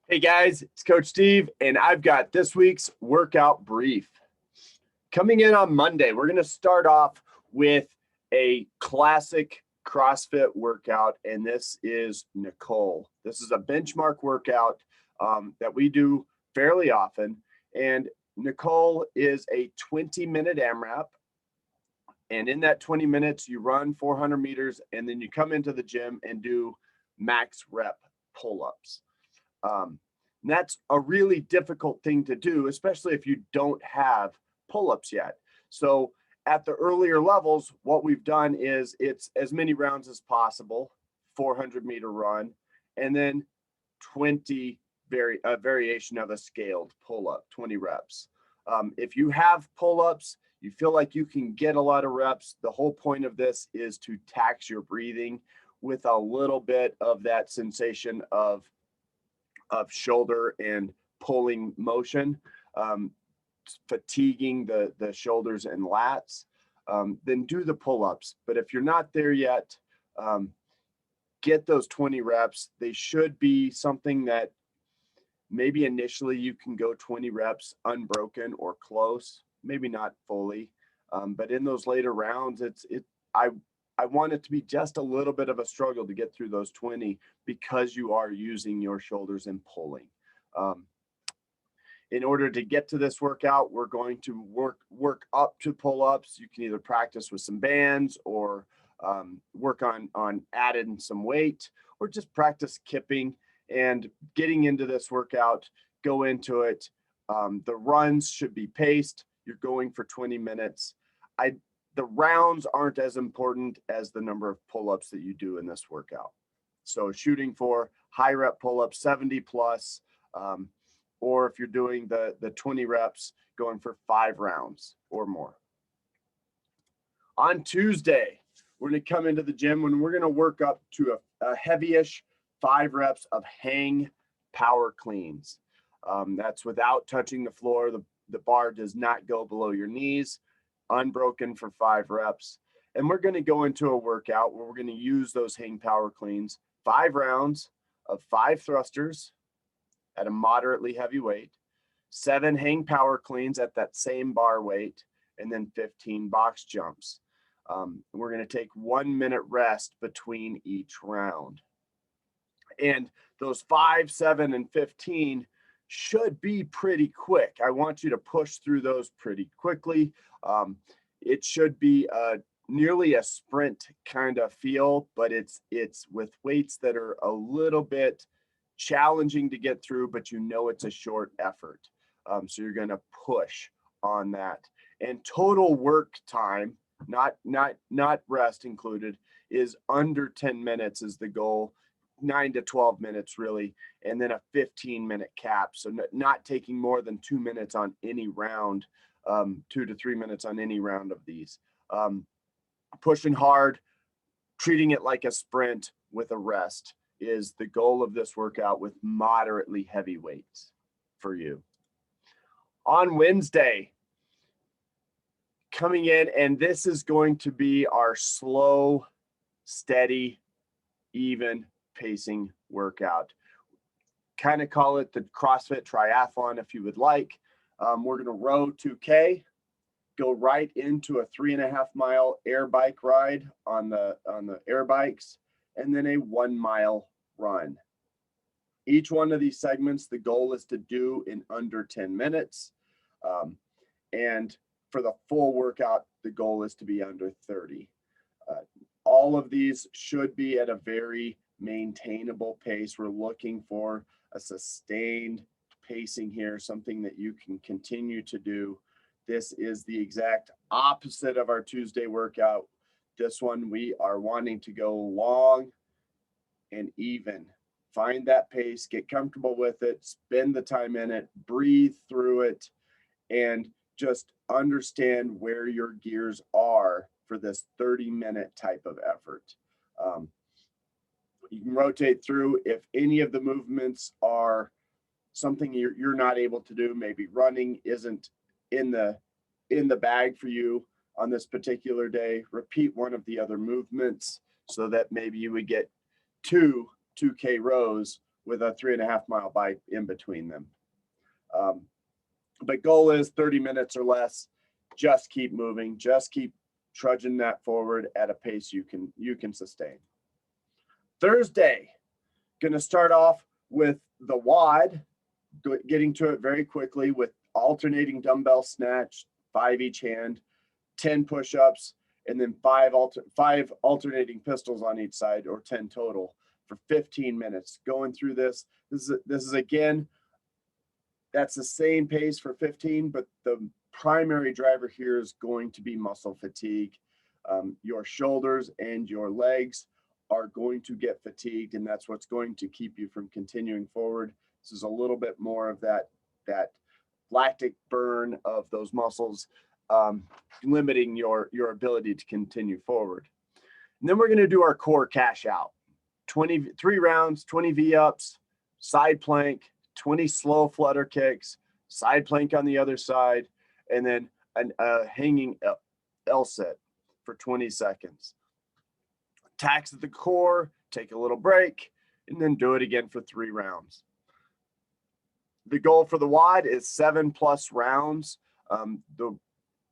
Hey guys, it's Coach Steve, and I've got this week's workout brief. Coming in on Monday, we're going to start off with a classic CrossFit workout, and this is Nicole. This is a benchmark workout that we do fairly often, and Nicole is a 20-minute AMRAP, and in that 20 minutes, you run 400 meters, and then you come into the gym and do max rep pull-ups. And that's a really difficult thing to do, especially if you don't have pull-ups yet. So at the earlier levels, what we've done is it's as many rounds as possible, 400-meter run, and then 20 variation of a scaled pull-up, 20 reps. If you have pull-ups, you feel like you can get a lot of reps. The whole point of this is to tax your breathing with a little bit of that sensation of shoulder and pulling motion, fatiguing the shoulders and lats. Then do the pull-ups. But if you're not there yet, get those 20 reps. They should be something that maybe initially you can go 20 reps unbroken or close, maybe not fully. But in those later rounds, I want it to be just a little bit of a struggle to get through those 20 because you are using your shoulders and pulling. In order to get to this workout, we're going to work up to pull-ups. You can either practice with some bands or work on adding some weight, or just practice kipping and getting into this workout, go into it. The runs should be paced. You're going for 20 minutes. The rounds aren't as important as the number of pull-ups that you do in this workout. So shooting for high rep pull-ups, 70 plus, or if you're doing the 20 reps, going for 5 rounds or more. On Tuesday, we're going to come into the gym and we're going to work up to a heavyish 5 reps of hang power cleans. That's without touching the floor. The bar does not go below your knees. Unbroken for 5 reps. And we're going to go into a workout where we're going to use those hang power cleans, 5 rounds of 5 thrusters at a moderately heavy weight, 7 hang power cleans at that same bar weight, and then 15 box jumps. We're going to take 1 minute rest between each round. And those 5, 7, and 15 should be pretty quick. I want you to push through those pretty quickly. It should be nearly a sprint kind of feel, but it's with weights that are a little bit challenging to get through, but you know it's a short effort. So you're going to push on that. And total work time, not rest included, is under 10 minutes is the goal. 9 to 12 minutes really, and then a 15-minute cap. So not taking more than 2 minutes on any round, 2 to 3 minutes on any round of these. Pushing hard, treating it like a sprint with a rest is the goal of this workout with moderately heavy weights for you. On Wednesday, coming in, and this is going to be our slow, steady, even pacing workout. Kind of call it the CrossFit triathlon if you would like. We're going to row 2K, go right into a 3.5 mile air bike ride on the air bikes, and then a 1 mile run. Each one of these segments, the goal is to do in under 10 minutes. And for the full workout, the goal is to be under 30. All of these should be at a very maintainable pace. We're looking for a sustained pacing here, something that you can continue to do. This is the exact opposite of our Tuesday workout. This one, we are wanting to go long and even. Find that pace, get comfortable with it, spend the time in it, breathe through it, and just understand where your gears are for this 30-minute type of effort. You can rotate through. If any of the movements are something you're not able to do, maybe running isn't in the bag for you on this particular day, repeat one of the other movements so that maybe you would get 2 2K rows with a 3.5-mile bike in between them. But goal is 30 minutes or less. Just keep moving. Just keep trudging that forward at a pace you can sustain. Thursday, going to start off with the WOD, getting to it very quickly with alternating dumbbell snatch, 5 each hand, 10 push-ups, and then five alternating pistols on each side, or 10 total, for 15 minutes. Going through this is again, that's the same pace for 15, but the primary driver here is going to be muscle fatigue. Your shoulders and your legs are going to get fatigued, and that's what's going to keep you from continuing forward. This is a little bit more of that lactic burn of those muscles, limiting your ability to continue forward. And then we're going to do our core cash out. 23 rounds, 20 V-ups, side plank, 20 slow flutter kicks, side plank on the other side, and then a hanging L sit for 20 seconds. Tax at the core, take a little break, and then do it again for 3 rounds. The goal for the WOD is 7+ rounds.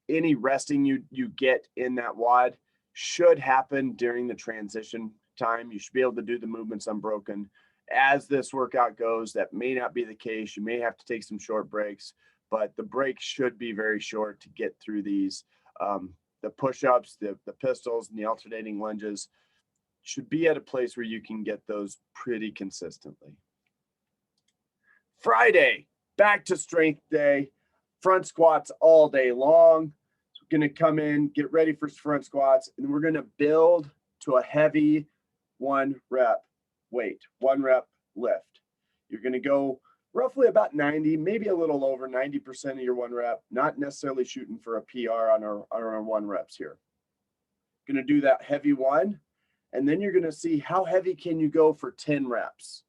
Any resting you get in that WOD should happen during the transition time. You should be able to do the movements unbroken. As this workout goes, that may not be the case. You may have to take some short breaks, but the breaks should be very short to get through these. The push-ups, the pistols, and the alternating lunges should be at a place where you can get those pretty consistently. Friday, back to strength day, front squats all day long. So we're going to come in, get ready for front squats, and we're going to build to a heavy 1 rep weight, 1 rep lift. You're going to go roughly about 90, maybe a little over 90% of your 1 rep, not necessarily shooting for a PR on our 1 reps here. Going to do that heavy 1, and then you're going to see how heavy can you go for 10 reps.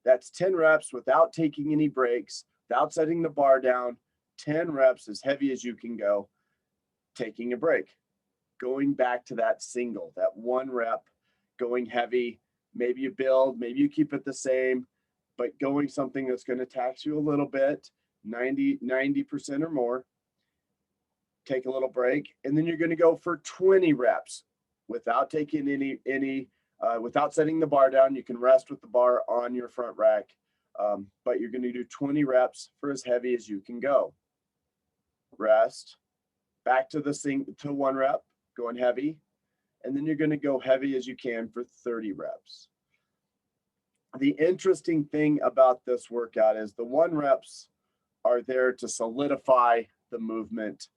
That's 10 reps without taking any breaks, without setting the bar down. 10 reps as heavy as you can go, taking a break, going back to that single, that 1 rep, going heavy. Maybe you build, maybe you keep it the same, but going something that's going to tax you a little bit, 90% or more. Take a little break, and then you're going to go for 20 reps without taking any without setting the bar down. You can rest with the bar on your front rack, but you're going to do 20 reps for as heavy as you can go. Rest, back to to 1 rep, going heavy, and then you're going to go heavy as you can for 30 reps. The interesting thing about this workout is the 1 reps are there to solidify the movement,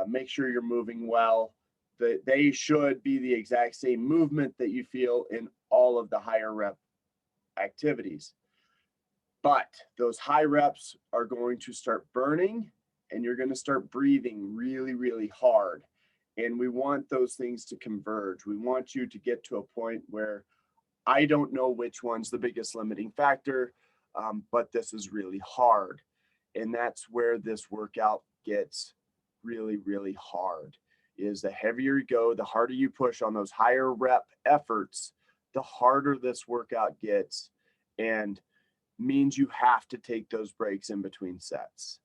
make sure you're moving well. They should be the exact same movement that you feel in all of the higher rep activities. But those high reps are going to start burning, and you're going to start breathing really, really hard. And we want those things to converge. We want you to get to a point where I don't know which one's the biggest limiting factor, but this is really hard. And that's where this workout gets really, really hard. Is the heavier you go, the harder you push on those higher rep efforts, the harder this workout gets, and means you have to take those breaks in between sets.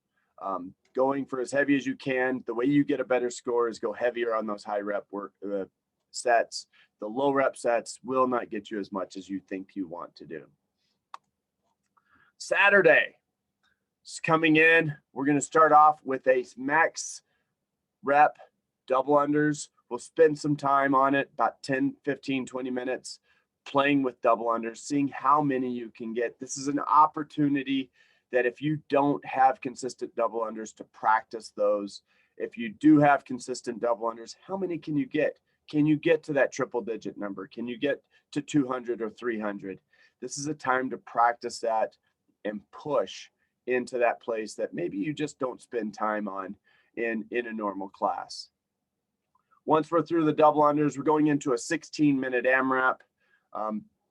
Going for as heavy as you can, the way you get a better score is go heavier on those high rep sets. The low rep sets will not get you as much as you think you want to do. Saturday is coming in. We're going to start off with a max rep double unders. We'll spend some time on it, about 10, 15, 20 minutes, playing with double unders, seeing how many you can get. This is an opportunity that if you don't have consistent double unders, to practice those. If you do have consistent double unders, how many can you get? Can you get to that triple digit number? Can you get to 200 or 300? This is a time to practice that and push into that place that maybe you just don't spend time on in a normal class. Once we're through the double unders, we're going into a 16-minute AMRAP.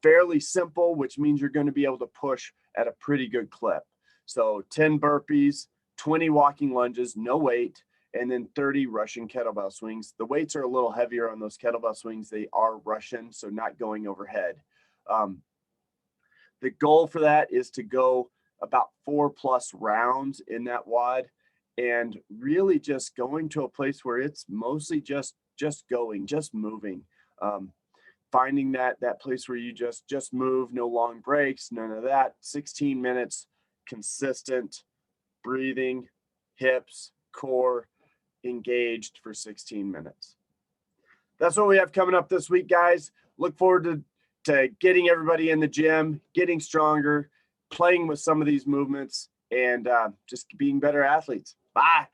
Fairly simple, which means you're going to be able to push at a pretty good clip. So 10 burpees, 20 walking lunges, no weight, and then 30 Russian kettlebell swings. The weights are a little heavier on those kettlebell swings. They are Russian, so not going overhead. The goal for that is to go about 4+ rounds in that WOD, and really just going to a place where it's mostly just going, just moving. Finding that place where you just move, no long breaks, none of that. 16 minutes, consistent breathing, hips, core engaged for 16 minutes. That's what we have coming up this week, guys. Look forward to getting everybody in the gym, getting stronger, playing with some of these movements, and just being better athletes. Bye.